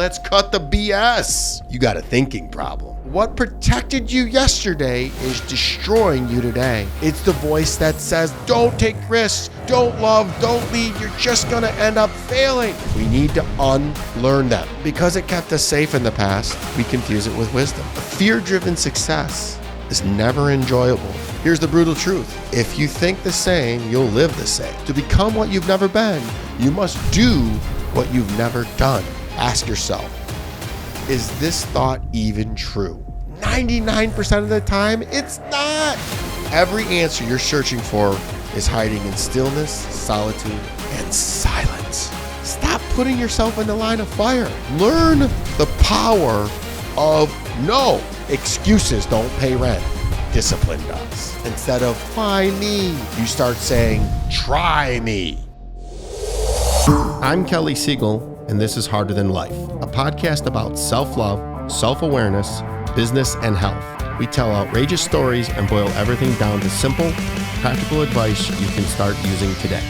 Let's cut the BS. You got a thinking problem. What protected you yesterday is destroying you today. It's the voice that says, don't take risks, don't love, don't lead, you're just gonna end up failing. We need to unlearn them. Because it kept us safe in the past, we confuse it with wisdom. A fear-driven success is never enjoyable. Here's the brutal truth. If you think the same, you'll live the same. To become what you've never been, you must do what you've never done. Ask yourself, is this thought even true? 99% of the time, it's not. Every answer you're searching for is hiding in stillness, solitude, and silence. Stop putting yourself in the line of fire. Learn the power of no. Excuses don't pay rent. Discipline does. Instead of why me, you start saying try me. I'm Kelly Siegel, and this is Harder Than Life, a podcast about self-love, self-awareness, business, and health. We tell outrageous stories and boil everything down to simple, practical advice you can start using today.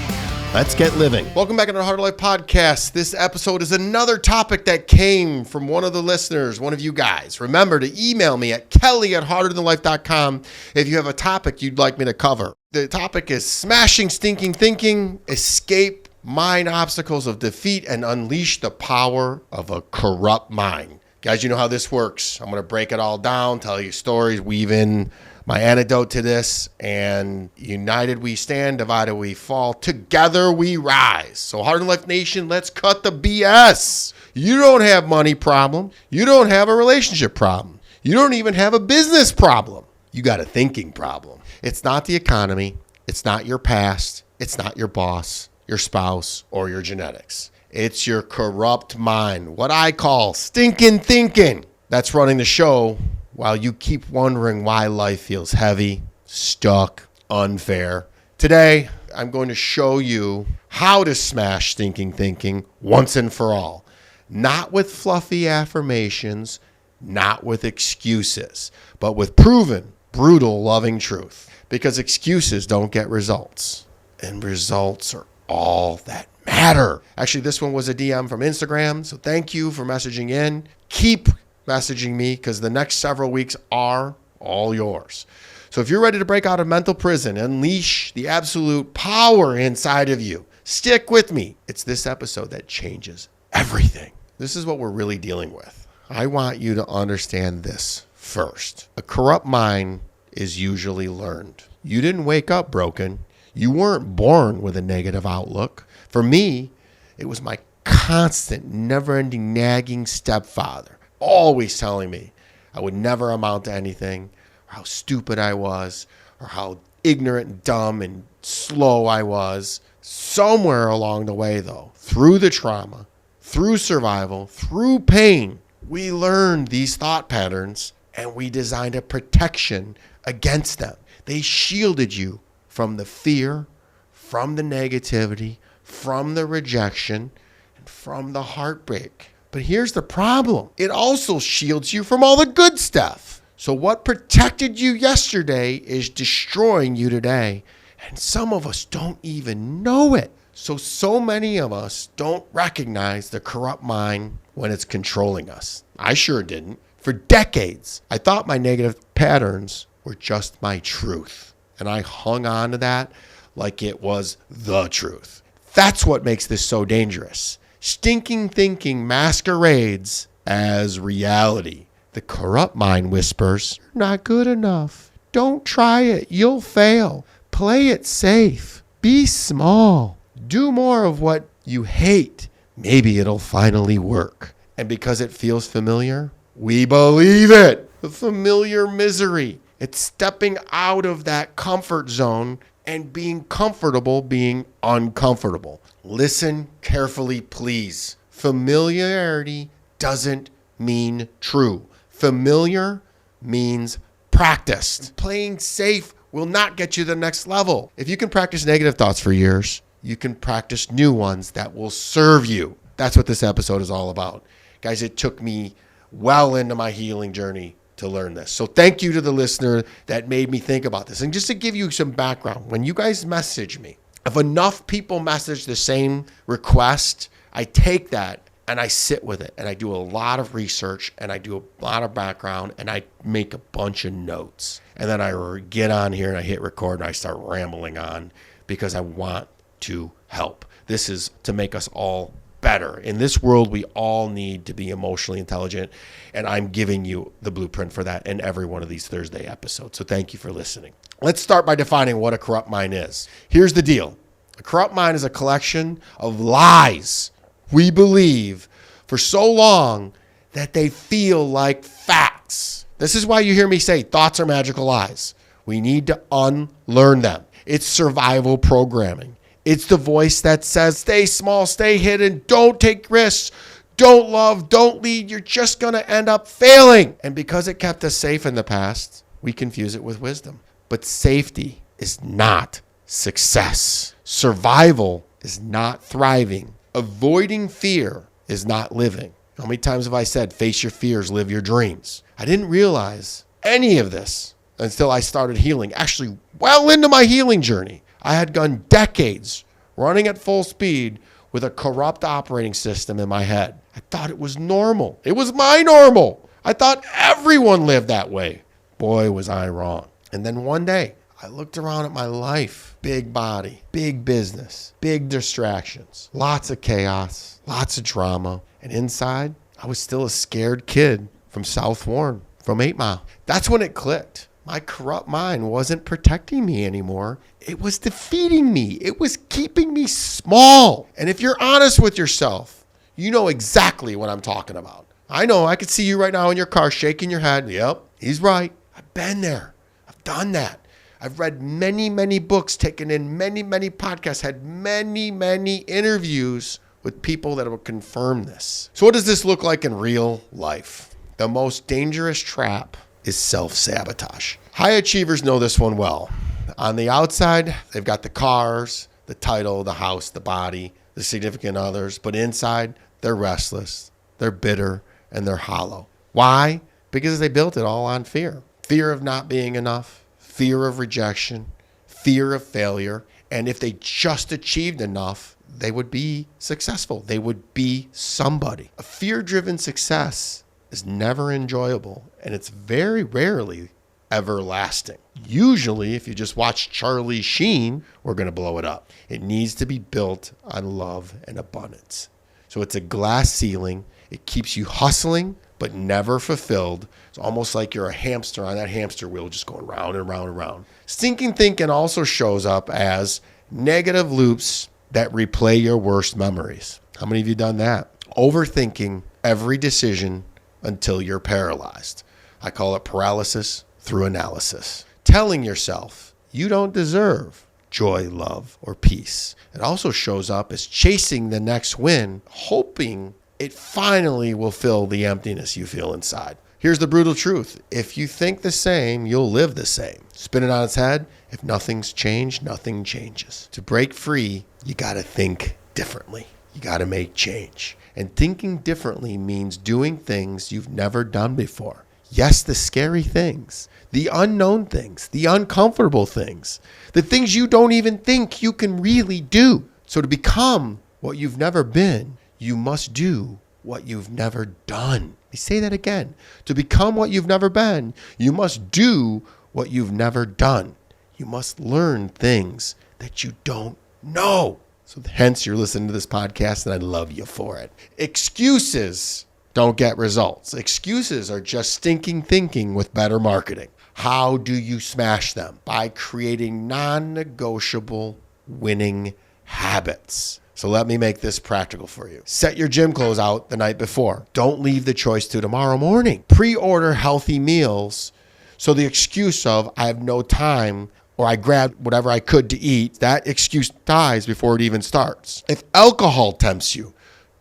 Let's get living. Welcome back to the Harder Life podcast. This episode is another topic that came from one of the listeners, one of you guys. Remember to email me at kelly@harderthanlife.com if you have a topic you'd like me to cover. The topic is smashing stinking thinking, escape mind obstacles of defeat, and unleash the power of a corrupt mind. Guys, you know how this works. I'm going to break it all down, tell you stories, weave in my antidote to this, and united we stand, divided we fall, together we rise. So Harder Than Life Nation, let's cut the BS. You don't have money problem. You don't have a relationship problem. You don't even have a business problem. You got a thinking problem. It's not the economy. It's not your past. It's not your boss, your spouse, or your genetics. It's your corrupt mind, what I call stinking thinking. That's running the show while you keep wondering why life feels heavy, stuck, unfair. Today, I'm going to show you how to smash stinking thinking once and for all. Not with fluffy affirmations, not with excuses, but with proven, brutal, loving truth. Because excuses don't get results, and results are all that matter. Actually, this one was a DM from Instagram, so thank you for messaging in. Keep messaging me because the next several weeks are all yours. So if you're ready to break out of mental prison, unleash the absolute power inside of you, stick with me. It's this episode that changes everything. This is what we're really dealing with. I want you to understand this first. A corrupt mind is usually learned. You didn't wake up broken. You weren't born with a negative outlook. For me, it was my constant, never-ending, nagging stepfather, always telling me I would never amount to anything, or how stupid I was, or how ignorant and dumb and slow I was. Somewhere along the way, though, through the trauma, through survival, through pain, we learned these thought patterns and we designed a protection against them. They shielded you from the fear, from the negativity, from the rejection, and from the heartbreak. But here's the problem. It also shields you from all the good stuff. So what protected you yesterday is destroying you today. And some of us don't even know it. So many of us don't recognize the corrupt mind when it's controlling us. I sure didn't. For decades, I thought my negative patterns were just my truth. And I hung on to that like it was the truth. That's what makes this so dangerous. Stinking thinking masquerades as reality. The corrupt mind whispers, "You're not good enough. Don't try it. You'll fail. Play it safe. Be small. Do more of what you hate. Maybe it'll finally work." And because it feels familiar, we believe it. The familiar misery. It's stepping out of that comfort zone and being comfortable being uncomfortable. Listen carefully, please. Familiarity doesn't mean true. Familiar means practiced. Playing safe will not get you to the next level. If you can practice negative thoughts for years, you can practice new ones that will serve you. That's what this episode is all about. Guys, it took me well into my healing journey to learn this. So thank you to the listener that made me think about this. And just to give you some background, when you guys message me, if enough people message the same request, I take that and I sit with it and I do a lot of research and I do a lot of background and I make a bunch of notes. And then I get on here and I hit record and I start rambling on because I want to help. This is to make us all better. In this world, we all need to be emotionally intelligent, and I'm giving you the blueprint for that in every one of these Thursday episodes. So thank you for listening. Let's start by defining what a corrupt mind is. Here's the deal. A corrupt mind is a collection of lies we believe for so long that they feel like facts. This is why you hear me say thoughts are magical lies. We need to unlearn them. It's survival programming. It's the voice that says, stay small, stay hidden, don't take risks, don't love, don't lead, you're just going to end up failing. And because it kept us safe in the past, we confuse it with wisdom. But safety is not success. Survival is not thriving. Avoiding fear is not living. How many times have I said, face your fears, live your dreams? I didn't realize any of this until I started healing, actually well into my healing journey. I had gone decades running at full speed with a corrupt operating system in my head. I thought it was normal. It was my normal. I thought everyone lived that way. Boy, was I wrong. And then one day, I looked around at my life. Big body, big business, big distractions, lots of chaos, lots of drama. And inside, I was still a scared kid from South Warren, from 8 Mile. That's when it clicked. My corrupt mind wasn't protecting me anymore. It was defeating me. It was keeping me small. And if you're honest with yourself, you know exactly what I'm talking about. I know. I could see you right now in your car shaking your head. Yep, he's right. I've been there. I've done that. I've read many, many books, taken in many, many podcasts, had many, many interviews with people that will confirm this. So what does this look like in real life? The most dangerous trap is self-sabotage. High achievers know this one well. On the outside, they've got the cars, the title, the house, the body, the significant others, but inside, they're restless, they're bitter, and they're hollow. Why? Because they built it all on fear. Fear of not being enough, fear of rejection, fear of failure, and if they just achieved enough, they would be successful. They would be somebody. A fear-driven success is never enjoyable, and it's very rarely everlasting. Usually, if you just watch Charlie Sheen, we're going to blow it up. It needs to be built on love and abundance. So it's a glass ceiling. It keeps you hustling, but never fulfilled. It's almost like you're a hamster on that hamster wheel just going round and round and round. Stinking thinking also shows up as negative loops that replay your worst memories. How many of you done that? Overthinking every decision until you're paralyzed. I call it paralysis through analysis. Telling yourself you don't deserve joy, love, or peace. It also shows up as chasing the next win, hoping it finally will fill the emptiness you feel inside. Here's the brutal truth. If you think the same, you'll live the same. Spin it on its head. If nothing's changed, nothing changes. To break free, you got to think differently. You got to make change. And thinking differently means doing things you've never done before. Yes, the scary things, the unknown things, the uncomfortable things, the things you don't even think you can really do. So to become what you've never been, you must do what you've never done. Let me say that again. To become what you've never been, you must do what you've never done. You must learn things that you don't know. So hence you're listening to this podcast, and I love you for it. Excuses don't get results. Excuses are just stinking thinking with better marketing. How do you smash them? By creating non-negotiable winning habits. So let me make this practical for you. Set your gym clothes out the night before. Don't leave the choice to tomorrow morning. Pre-order healthy meals. So the excuse of I have no time or I grabbed whatever I could to eat, that excuse dies before it even starts. If alcohol tempts you,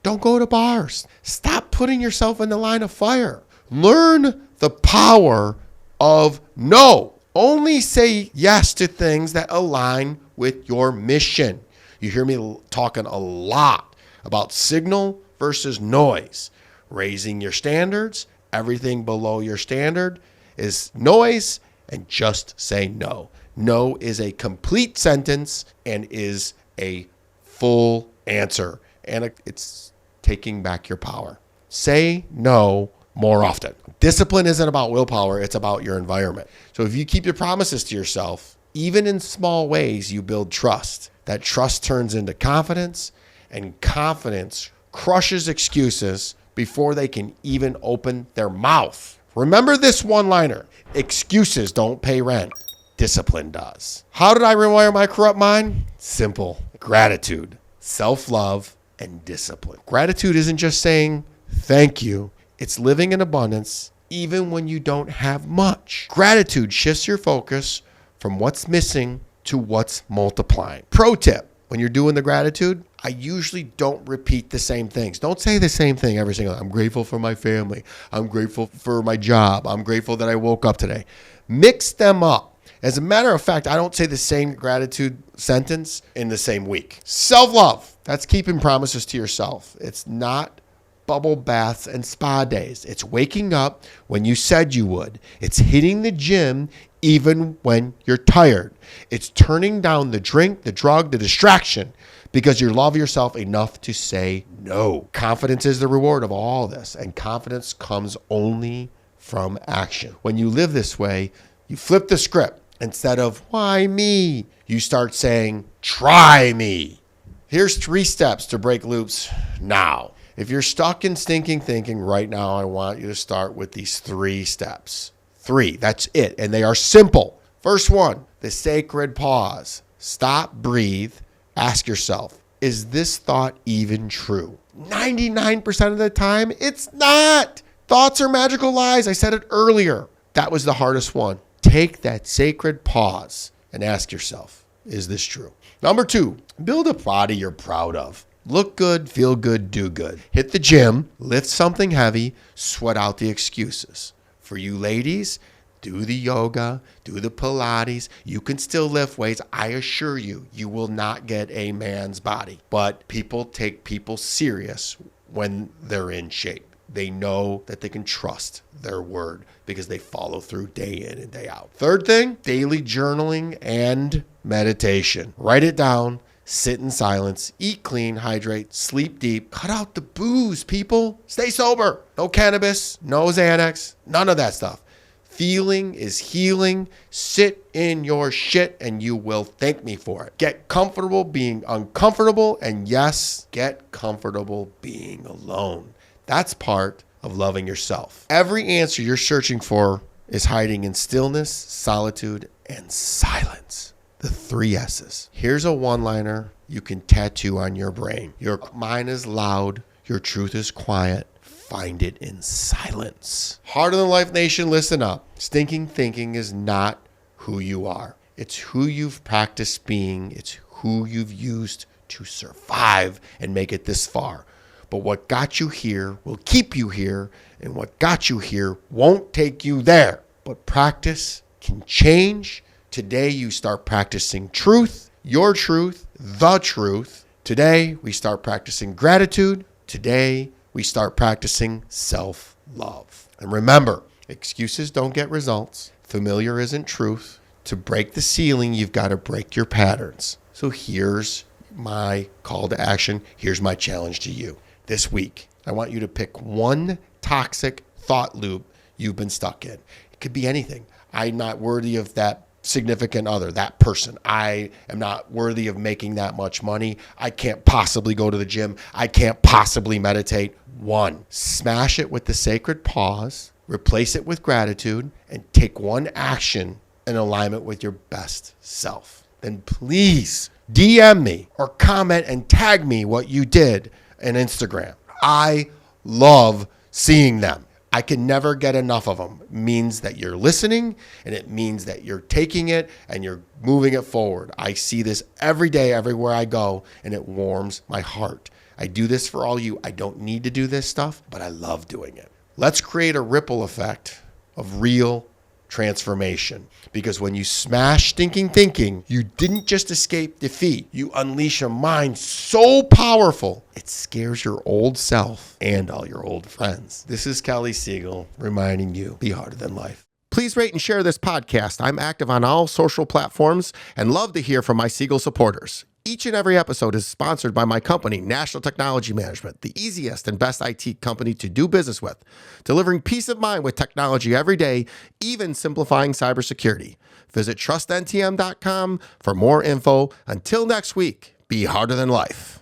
don't go to bars. Stop putting yourself in the line of fire. Learn the power of no. Only say yes to things that align with your mission. You hear me talking a lot about signal versus noise. Raising your standards, everything below your standard is noise, and just say no. No is a complete sentence and is a full answer. And it's taking back your power. Say no more often. Discipline isn't about willpower, it's about your environment. So if you keep your promises to yourself, even in small ways, you build trust. That trust turns into confidence, and confidence crushes excuses before they can even open their mouth. Remember this one-liner: excuses don't pay rent. Discipline does. How did I rewire my corrupt mind? Simple. Gratitude, self-love, and discipline. Gratitude isn't just saying thank you. It's living in abundance even when you don't have much. Gratitude shifts your focus from what's missing to what's multiplying. Pro tip: when you're doing the gratitude, I usually don't repeat the same things. Don't say the same thing every single time. I'm grateful for my family. I'm grateful for my job. I'm grateful that I woke up today. Mix them up. As a matter of fact, I don't say the same gratitude sentence in the same week. Self-love. That's keeping promises to yourself. It's not bubble baths and spa days. It's waking up when you said you would. It's hitting the gym even when you're tired. It's turning down the drink, the drug, the distraction because you love yourself enough to say no. Confidence is the reward of all this, and confidence comes only from action. When you live this way, you flip the script. Instead of why me, you start saying try me. Here's 3 steps to break loops now. If you're stuck in stinking thinking right now, I want you to start with these 3 steps. 3, that's it. And they are simple. First one, the sacred pause. Stop, breathe, ask yourself, is this thought even true? 99% of the time, it's not. Thoughts are magical lies. I said it earlier. That was the hardest one. Take that sacred pause and ask yourself, is this true? Number 2, build a body you're proud of. Look good, feel good, do good. Hit the gym, lift something heavy, sweat out the excuses. For you ladies, do the yoga, do the Pilates. You can still lift weights. I assure you, you will not get a man's body. But people take people serious when they're in shape. They know that they can trust their word because they follow through day in and day out. Third thing, daily journaling and meditation. Write it down. Sit in silence, eat clean, hydrate, sleep deep. Cut out the booze, people. Stay sober. No cannabis, no Xanax, none of that stuff. Feeling is healing. Sit in your shit and you will thank me for it. Get comfortable being uncomfortable, and yes, get comfortable being alone. That's part of loving yourself. Every answer you're searching for is hiding in stillness, solitude, and silence. The 3 S's. Here's a one-liner you can tattoo on your brain. Your mind is loud. Your truth is quiet. Find it in silence. Harder Than Life Nation, listen up. Stinking thinking is not who you are. It's who you've practiced being. It's who you've used to survive and make it this far. But what got you here will keep you here, and what got you here won't take you there. But practice can change. Today, you start practicing truth, your truth, the truth. Today, we start practicing gratitude. Today, we start practicing self-love. And remember, excuses don't get results. Familiar isn't truth. To break the ceiling, you've got to break your patterns. So here's my call to action. Here's my challenge to you. This week, I want you to pick one toxic thought loop you've been stuck in. It could be anything. I'm not worthy of that significant other, that person. I am not worthy of making that much money. I can't possibly go to the gym. I can't possibly meditate. 1, smash it with the sacred pause, replace it with gratitude, and take one action in alignment with your best self. Then please DM me or comment and tag me what you did on Instagram. I love seeing them. I can never get enough of them. It means that you're listening, and it means that you're taking it and you're moving it forward. I see this every day, everywhere I go, and it warms my heart. I do this for all you. I don't need to do this stuff, but I love doing it. Let's create a ripple effect of real transformation. Because when you smash stinking thinking, you didn't just escape defeat. You unleash a mind so powerful, it scares your old self and all your old friends. This is Kelly Siegel reminding you, be harder than life. Please rate and share this podcast. I'm active on all social platforms and love to hear from my Siegel supporters. Each and every episode is sponsored by my company, National Technology Management, the easiest and best IT company to do business with, delivering peace of mind with technology every day, even simplifying cybersecurity. Visit trustntm.com for more info. Until next week, be harder than life.